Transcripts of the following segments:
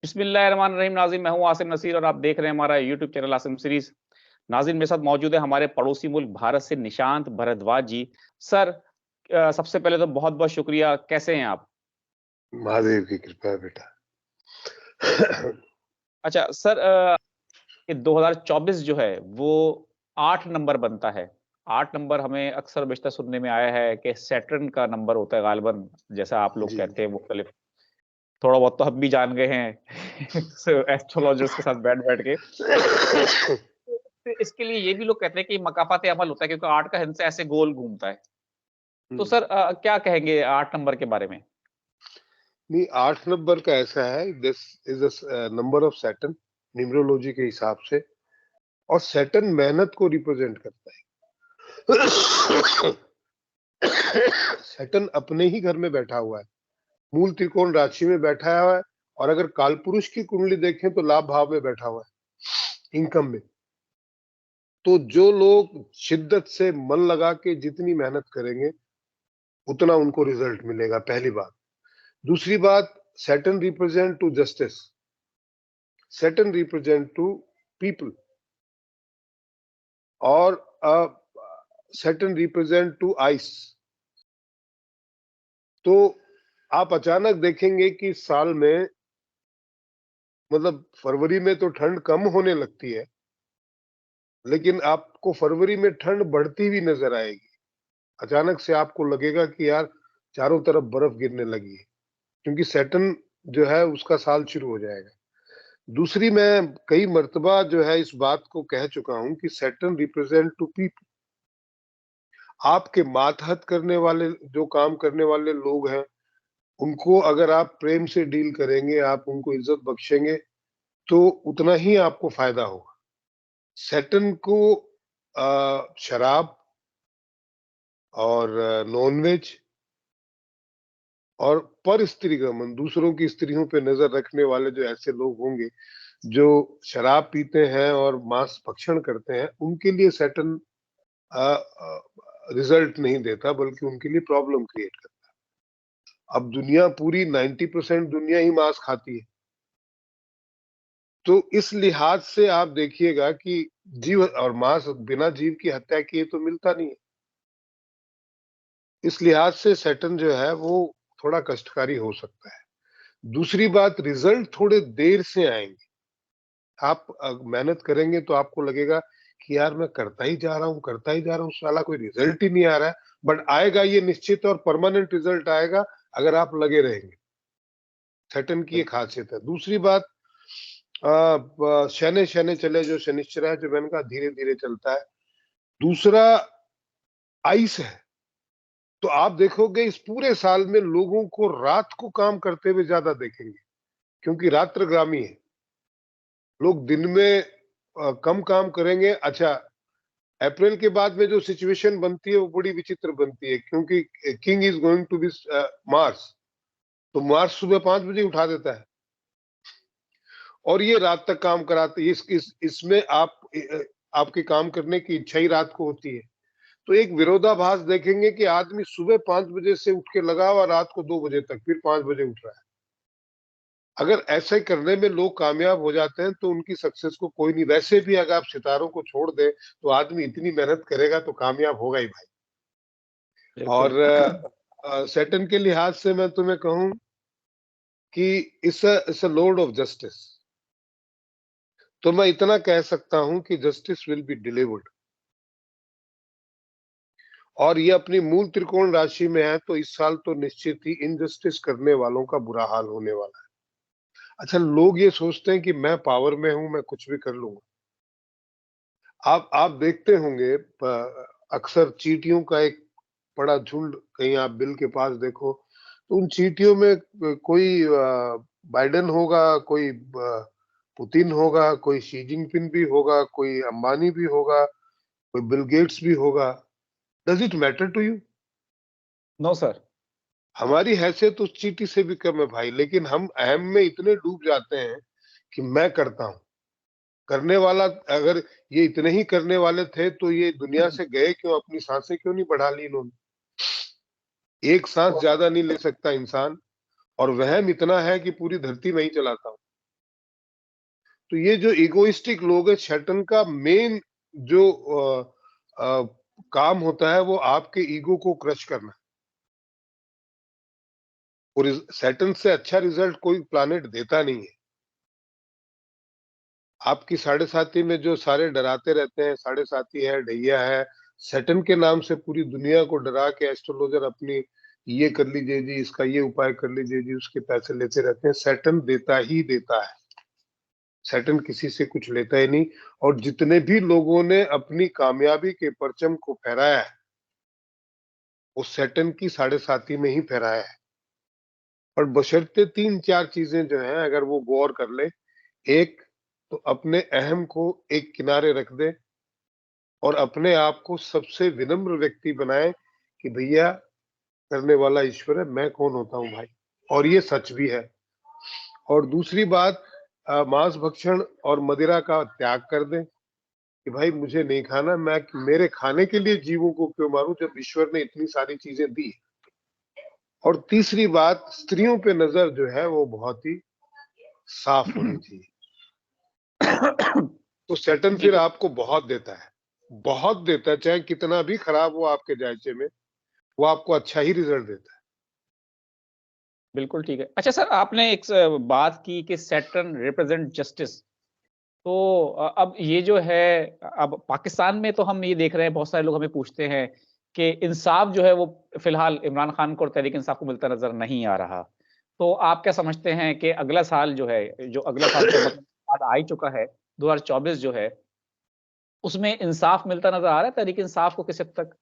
बिस्मिल्लाहिर्रहमानिर्रहीम। नाज़रीन, मैं हूं आसिम नसीर और आप देख रहे हैं हमारा यूट्यूब चैनल आसिम सीरीज। नाज़रीन, मेरे साथ मौजूद है हमारे पड़ोसी मुल्क भारत से निशांत भरद्वाज जी। सर, सबसे पहले तो बहुत बहुत शुक्रिया। कैसे हैं आप? महादेव की कृपा है बेटा। अच्छा सर, ये 2024 जो है वो 8 नंबर बनता है। 8 नंबर हमें अक्सर बेशतर सुनने में आया है कि सैटर्न का नंबर होता है गालिबन, जैसा आप लोग जी कहते हैं मुख्तलिफ। थोड़ा बहुत तो हम भी जान गए हैं एस्ट्रोलॉजर्स के साथ बैठ-बैठ के। तो इसके लिए ये भी लोग कहते हैं कि मकाफात अमल होता है क्योंकि 8 का हिंसा ऐसे गोल घूमता है। तो सर, क्या कहेंगे 8 नंबर के बारे में? नहीं, 8 नंबर का ऐसा है, this is a number of Saturn numerology के हिसाब से, और सैटर्न मेहनत को रिप्रेजेंट करता है। सैटर्न अपने ही घर में बैठा हुआ है, मूल त्रिकोण राशि में बैठा हुआ है, और अगर कालपुरुष की कुंडली देखें तो लाभ भाव में बैठा हुआ है, इनकम में। तो जो लोग शिद्दत से मन लगा के जितनी मेहनत करेंगे उतना उनको रिजल्ट मिलेगा, पहली बात। दूसरी बात, Saturn represent to justice, Saturn represent to people, और सैटर्न रिप्रेजेंट टू आइस। तो आप अचानक देखेंगे कि साल में, मतलब फरवरी में तो ठंड कम होने लगती है, लेकिन आपको फरवरी में ठंड बढ़ती हुई नजर आएगी। अचानक से आपको लगेगा कि यार चारों तरफ बर्फ गिरने लगी है, क्योंकि सैटर्न जो है उसका साल शुरू हो जाएगा। दूसरी, मैं कई मर्तबा जो है इस बात को कह चुका हूं कि सैटर्न रिप्रेजेंट टू पीपल। आपके मातहत करने वाले, जो काम करने वाले लोग हैं, उनको अगर आप प्रेम से डील करेंगे, आप उनको इज्जत बख्शेंगे, तो उतना ही आपको फायदा होगा। सैटर्न को शराब और नॉनवेज और पर स्त्रीगमन, दूसरों की स्त्रियों पे नजर रखने वाले जो ऐसे लोग होंगे जो शराब पीते हैं और मांस भक्षण करते हैं, उनके लिए सैटर्न रिजल्ट नहीं देता, बल्कि उनके लिए प्रॉब्लम क्रिएट करता है। अब दुनिया पूरी 90% दुनिया ही मांस खाती है, तो इस लिहाज से आप देखिएगा कि जीव और मांस बिना जीव की हत्या किए तो मिलता नहीं है। इस लिहाज से सैटर्न जो है वो थोड़ा कष्टकारी हो सकता है। दूसरी बात, रिजल्ट थोड़े देर से आएंगे। आप मेहनत करेंगे तो आपको लगेगा कि यार मैं करता ही जा रहा हूँ, करता ही जा रहा हूँ, साला कोई रिजल्ट ही नहीं आ रहा है। बट आएगा, ये निश्चित और परमानेंट रिजल्ट आएगा अगर आप लगे रहेंगे। सैटर्न की ये खासियत है। दूसरी बात, शनि शनि चले जो शनिश्चर है, जो मैंने कहा धीरे धीरे चलता है। दूसरा, आइस है। तो आप देखोगे इस पूरे साल में लोगों को रात को काम करते हुए ज्यादा देखेंगे, क्योंकि रात्रगामी है। लोग दिन में कम काम करेंगे। अच्छा, अप्रैल के बाद में जो सिचुएशन बनती है वो बड़ी विचित्र बनती है, क्योंकि king is going to be Mars. तो मार्स सुबह 5 बजे उठा देता है और ये रात तक काम कराते हैं। इसमें आपके काम करने की इच्छा ही रात को होती है। तो एक विरोधाभास देखेंगे कि आदमी सुबह 5 बजे से उठ के लगा हुआ रात को 2 बजे तक, फिर 5 बजे उठ रहा है। अगर ऐसे करने में लोग कामयाब हो जाते हैं तो उनकी सक्सेस को कोई नहीं, वैसे भी अगर आप सितारों को छोड़ दें तो आदमी इतनी मेहनत करेगा तो कामयाब होगा ही भाई। बिल्कुल। और सैटर्न के लिहाज से मैं तुम्हें कहूं कि it's a Lord of justice. तो मैं इतना कह सकता हूं कि जस्टिस विल बी डिलीवर्ड। और ये अपनी मूल त्रिकोण राशि में है, तो इस साल तो निश्चित ही इनजस्टिस करने वालों का बुरा हाल होने वाला है। अच्छा, लोग ये सोचते हैं कि मैं पावर में हूं, मैं कुछ भी कर लूंगा। आप देखते होंगे अक्सर चींटियों का एक बड़ा झुंड, कहीं आप बिल के पास देखो तो उन चींटियों में कोई बाइडेन होगा, कोई पुतिन होगा, कोई शी जिनपिंग भी होगा, कोई अंबानी भी होगा, कोई बिल गेट्स भी होगा। Does it matter to you? No sir. हमारी हैसियत उस चींटी से भी कम है भाई, लेकिन हम अहम में इतने डूब जाते हैं कि मैं करता हूं। करने वाला, अगर ये इतने ही करने वाले थे तो ये दुनिया से गए क्यों? अपनी सांसें क्यों नहीं बढ़ा ली इन्होंने? एक सांस ज्यादा नहीं ले सकता इंसान, और वहम इतना है कि पूरी धरती में ही चलाता हूं। तो ये जो इगोइस्टिक लोग है, शैतान का मेन जो काम होता है वो आपके ईगो को क्रश करना। और शैतान से अच्छा रिजल्ट कोई प्लानेट देता नहीं है। आपकी साढ़े साथी में जो सारे डराते रहते हैं, साढ़े साथी है, ढैया है, शैतान के नाम से पूरी दुनिया को डरा के एस्ट्रोलॉजर अपनी ये कर लीजिए जी, इसका ये उपाय कर लीजिए जी, उसके पैसे लेते रहते हैं। शैतान देता ही देता है, शैतान किसी से कुछ लेता ही नहीं। और जितने भी लोगों ने अपनी कामयाबी के परचम को फहराया है, वो शैतान की साढ़े साथी में ही फहराया है। और बशर्ते 3-4 चीजें जो हैं अगर वो गौर कर ले। एक तो अपने अहम को एक किनारे रख दे और अपने आप को सबसे विनम्र व्यक्ति बनाए कि भैया करने वाला ईश्वर है, मैं कौन होता हूँ भाई। और ये सच भी है। और दूसरी बात, मांस भक्षण और मदिरा का त्याग कर दें कि भाई मुझे नहीं खाना, मैं मेरे खाने के लिए जीवों को क्यों मारूं जब ईश्वर ने इतनी सारी चीजें दी। और तीसरी बात, स्त्रियों पे नजर जो है वो बहुत ही साफ होनी चाहिए। तो शैतान जी, फिर आपको बहुत देता है, बहुत देता है, चाहे कितना भी खराब हो आपके जायचे में, वो आपको अच्छा ही रिजल्ट देता है। बिल्कुल ठीक है। अच्छा सर, आपने एक बात की कि सैटर्न रिप्रेजेंट जस्टिस। तो अब ये जो है, अब पाकिस्तान में तो हम ये देख रहे हैं, बहुत सारे लोग हमें पूछते हैं कि इंसाफ जो है वो फिलहाल इमरान खान को और तहरीक इंसाफ को मिलता नजर नहीं आ रहा। तो आप क्या समझते हैं कि अगला साल जो है, जो अगला साल तो मतलब साल आ ही चुका है, 2024 जो है, उसमें इंसाफ मिलता नजर आ रहा है तहरीक इंसाफ को किस हद तक?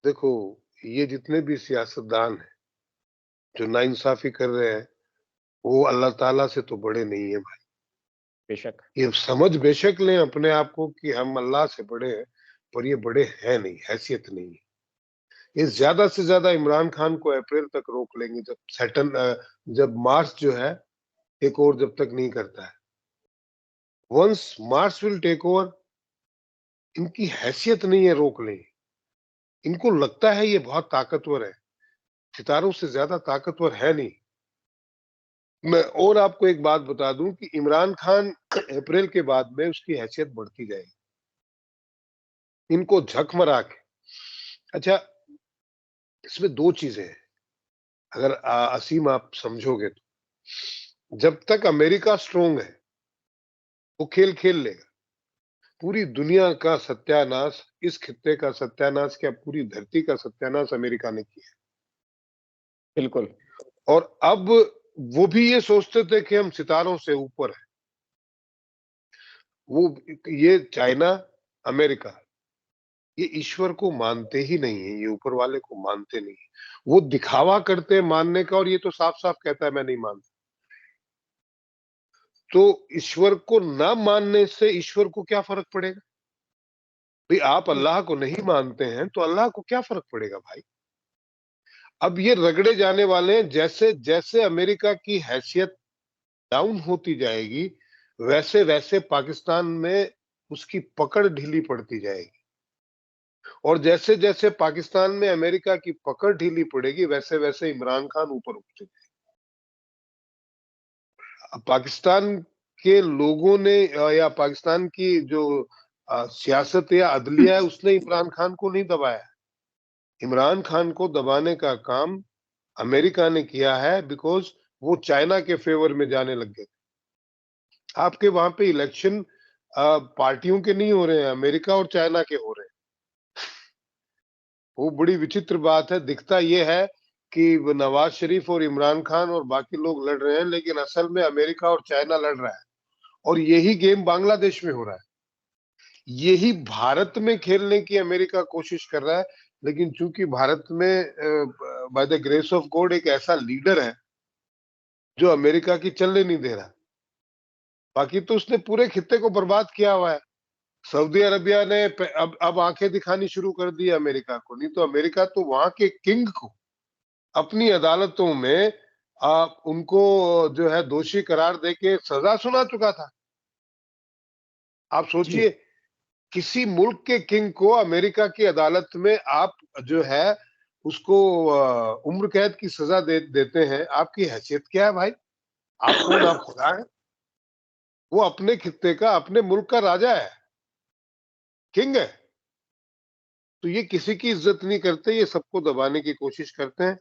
देखो, ये जितने भी सियासतदान हैं जो नाइंसाफी कर रहे हैं, वो अल्लाह ताला से तो बड़े नहीं है भाई। बेशक। ये समझ बेशक लें अपने आप को कि हम अल्लाह से बड़े हैं, पर ये बड़े हैं नहीं, हैसियत नहीं है। ये ज्यादा से ज्यादा इमरान खान को अप्रैल तक रोक लेंगे, जब जब मार्च जो है टेक ओवर जब तक नहीं करता है। Once march will take over, इनकी हैसियत नहीं है रोक लें। इनको लगता है ये बहुत ताकतवर है, सितारों से ज्यादा ताकतवर है नहीं। मैं और आपको एक बात बता दूं कि इमरान खान अप्रैल के बाद में उसकी हैसियत बढ़ती जाएगी, इनको झक मरा के। अच्छा, इसमें दो चीजें हैं, अगर असीम आप समझोगे तो। जब तक अमेरिका स्ट्रोंग है वो खेल खेल लेगा। पूरी दुनिया का सत्यानाश, इस खित्ते का सत्यानाश क्या, पूरी धरती का सत्यानाश अमेरिका ने किया। बिल्कुल। और अब वो भी ये सोचते थे कि हम सितारों से ऊपर है। वो ये चाइना, अमेरिका, ये ईश्वर को मानते ही नहीं है, ये ऊपर वाले को मानते नहीं है। वो दिखावा करते हैं मानने का, और ये तो साफ साफ कहता है मैं नहीं मानता। तो ईश्वर को ना मानने से ईश्वर को क्या फर्क पड़ेगा भाई। आप अल्लाह को नहीं मानते हैं तो अल्लाह को क्या फर्क पड़ेगा भाई। अब ये रगड़े जाने वाले हैं। जैसे जैसे अमेरिका की हैसियत डाउन होती जाएगी, वैसे वैसे पाकिस्तान में उसकी पकड़ ढीली पड़ती जाएगी। और जैसे जैसे पाकिस्तान में अमेरिका की पकड़ ढीली पड़ेगी, वैसे वैसे इमरान खान ऊपर उठते जाएंगे। पाकिस्तान के लोगों ने या पाकिस्तान की जो सियासत या अदलिया है, उसने इमरान खान को नहीं दबाया। इमरान खान को दबाने का काम अमेरिका ने किया है, बिकॉज वो चाइना के फेवर में जाने लग गए। आपके वहां पे इलेक्शन पार्टियों के नहीं हो रहे हैं, अमेरिका और चाइना के हो रहे हैं। वो बड़ी विचित्र बात है। दिखता ये है कि नवाज शरीफ और इमरान खान और बाकी लोग लड़ रहे हैं, लेकिन असल में अमेरिका और चाइना लड़ रहा है। और यही गेम बांग्लादेश में हो रहा है, यही भारत में खेलने की अमेरिका कोशिश कर रहा है। लेकिन चूंकि भारत में by the grace of God एक ऐसा लीडर है जो अमेरिका की चलने नहीं दे रहा, बाकी तो उसने पूरे खित्ते को बर्बाद किया हुआ है। सऊदी अरबिया ने अब आंखें दिखानी शुरू कर दी अमेरिका को। नहीं तो अमेरिका तो वहां के किंग को अपनी अदालतों में उनको जो है दोषी करार देके सजा सुना चुका था। आप जी। सोचिए, किसी मुल्क के किंग को अमेरिका की अदालत में आप जो है उसको उम्र कैद की सजा देते हैं। आपकी हैसियत क्या है भाई? आप कौन? आप खुदा है? वो अपने खित्ते का, अपने मुल्क का राजा है, किंग है। तो ये किसी की इज्जत नहीं करते, ये सबको दबाने की कोशिश करते हैं।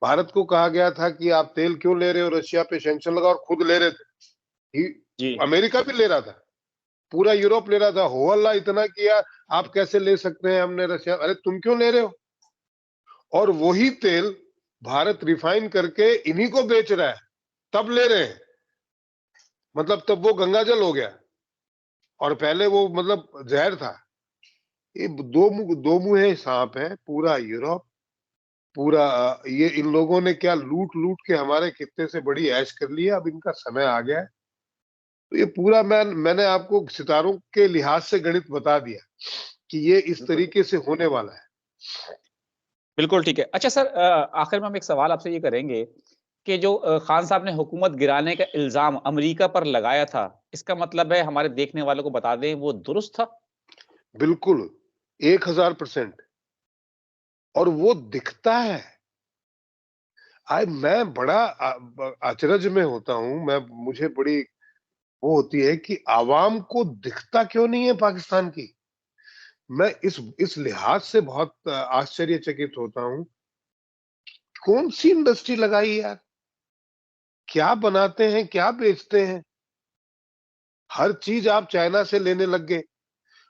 भारत को कहा गया था कि आप तेल क्यों ले रहे हो, रशिया पे सैंक्शन लगाओ, और खुद ले रहे थे। जी। अमेरिका भी ले रहा था, पूरा यूरोप ले रहा था, हो अल्लाह इतना किया, आप कैसे ले सकते हैं, हमने रशिया, अरे तुम क्यों ले रहे हो? और वही तेल भारत रिफाइन करके इन्हीं को बेच रहा है, तब ले रहे हैं। मतलब तब वो गंगाजल हो गया, और पहले वो मतलब जहर था। ये दो मुंहे सांप है पूरा यूरोप, पूरा ये इन लोगों ने क्या लूट लूट के हमारे खित्ते से बड़ी ऐश कर ली है। अब इनका समय आ गया है। तो ये पूरा मैंने आपको सितारों के लिहाज से गणित बता दिया कि ये इस तरीके से होने वाला है। बिल्कुल ठीक है। अच्छा सर, आखिर में हम एक सवाल आपसे ये करेंगे कि जो खान साहब ने हुकूमत गिराने का इल्ज़ाम अमेरिका पर लगाया था, इसका मतलब है हमारे देखने वालों को बता दें वो दुरुस्त था? बिल्कुल 1000%। और वो दिखता है। मैं बड़ा अचरज में होता हूं, मुझे बड़ी वो होती है कि आवाम को दिखता क्यों नहीं है पाकिस्तान की। मैं इस लिहाज से बहुत आश्चर्यचकित होता हूं। कौन सी इंडस्ट्री लगाई यार, क्या बनाते हैं, क्या बेचते हैं? हर चीज आप चाइना से लेने लग गए।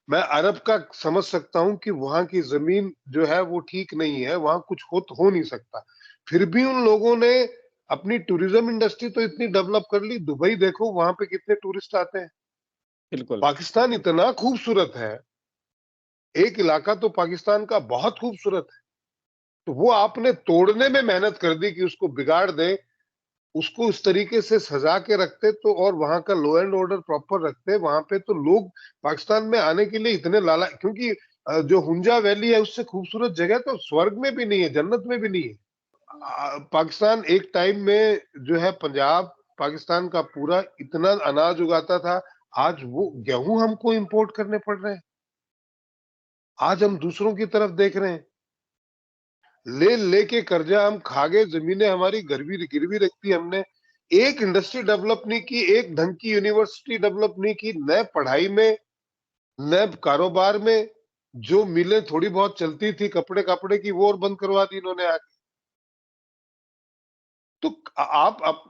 मैं अरब का समझ सकता हूं कि वहां की जमीन जो है वो ठीक नहीं है, वहां कुछ हो नहीं सकता। फिर भी उन लोगों ने अपनी टूरिज्म इंडस्ट्री तो इतनी डेवलप कर ली। दुबई देखो, वहां पे कितने टूरिस्ट आते हैं। बिल्कुल। पाकिस्तान इतना खूबसूरत है, एक इलाका तो पाकिस्तान का बहुत खूबसूरत है, तो वो आपने तोड़ने में मेहनत कर दी कि उसको बिगाड़ दे, उसको इस तरीके से सजा के रखते तो, और वहां का लॉ एंड ऑर्डर प्रॉपर रखते, वहां पे तो लोग पाकिस्तान में आने के लिए इतने लाला, क्योंकि जो हुंजा वैली है उससे खूबसूरत जगह तो स्वर्ग में भी नहीं है, जन्नत में भी नहीं है। पाकिस्तान एक टाइम में जो है, पंजाब पाकिस्तान का पूरा इतना अनाज उगाता था, आज वो गेहूं हमको इंपोर्ट करने पड़ रहे हैं। आज हम दूसरों की तरफ देख रहे हैं, ले लेके कर्जा हम खा गए, जमीनें हमारी गिरवी गिरवी रखती हमने। एक इंडस्ट्री डेवलप नहीं की, एक ढंग की यूनिवर्सिटी डेवलप नहीं की, न पढ़ाई में न कारोबार में। जो मिलें थोड़ी बहुत चलती थी कपड़े कपड़े की, वो और बंद करवा दी इन्होंने आके। तो आप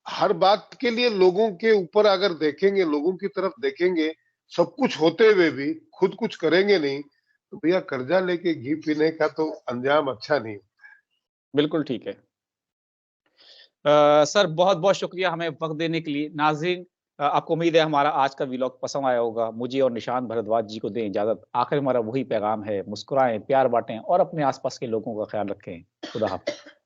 हर बात के लिए लोगों के ऊपर अगर देखेंगे, लोगों की तरफ देखेंगे, सब कुछ होते हुए भी खुद कुछ करेंगे नहीं, तो भैया कर्जा लेके घी पीने का तो अंजाम अच्छा नहीं। बिल्कुल ठीक है। सर बहुत-बहुत शुक्रिया हमें वक़्त देने के लिए। नाज़रीन, आपको उम्मीद है हमारा आज का व्लॉग पसंद आया होगा। मुझे और निशांत भारद्वाज जी को दें इजाज़त। आखिर हमारा वही पैगाम है, मुस्कुराएँ, प्यार बाँटें और अपने आस-पास के लोगों का ख़्याल रखें। खुदा हाफ़िज़।